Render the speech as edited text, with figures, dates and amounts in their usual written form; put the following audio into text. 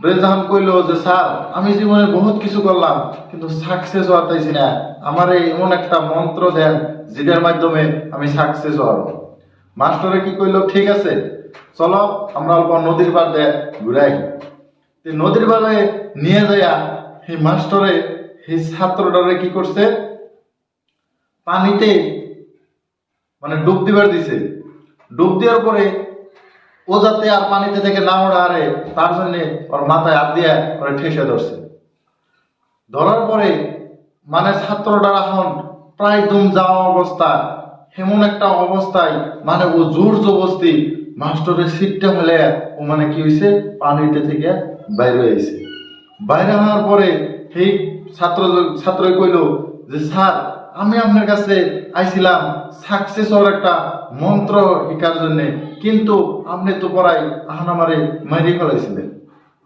রেজাহান কইলো যে স্যার আমি জীবনে বহুত কিছু করলাম কিন্তু সাকসেস হওয়াতেছি না, আমার এমন একটা মন্ত্র দেন যেটার মাধ্যমে আমি সাকসেস হওয়ার। মাস্টারে কি কইলো, ঠিক আছে চলো আমরা অল্প নদীর পাড় দিয়ে ঘুরাই। নদীর পাড়ে নিয়ে যাইয়া এই মাস্টারে এই ছাত্রটারে কি করছে, পানিতে মানে ডুব দিবার দিছে। ডুব দেওয়ার পরে ও যাতে আর পানিতে থেকে না ওড়ারে তার জন্য ওর মাথায় হাত দিয়ে ওরা ঠেসে ধরছে। ধরার পরে মানে ছাত্রটা এখন প্রায় দুম যাওয়া অবস্থা, এমন একটা অবস্থায় মানে ও জোর জবস্তি মাস্টারের সিটটা হলে ও মানে কি হয়েছে, পানিতে থেকে বাইরে হয়েছে। বাইরে হওয়ার পরে সেই ছাত্রই কইল যে স্যার আমি আপনার কাছে আইছিলাম সাকসেস হওয়ার একটা মন্ত্র শিকার জন্য, কিন্তু আপনি তো পড়াই এখন আমারে মারি ফেলাইছিলেন।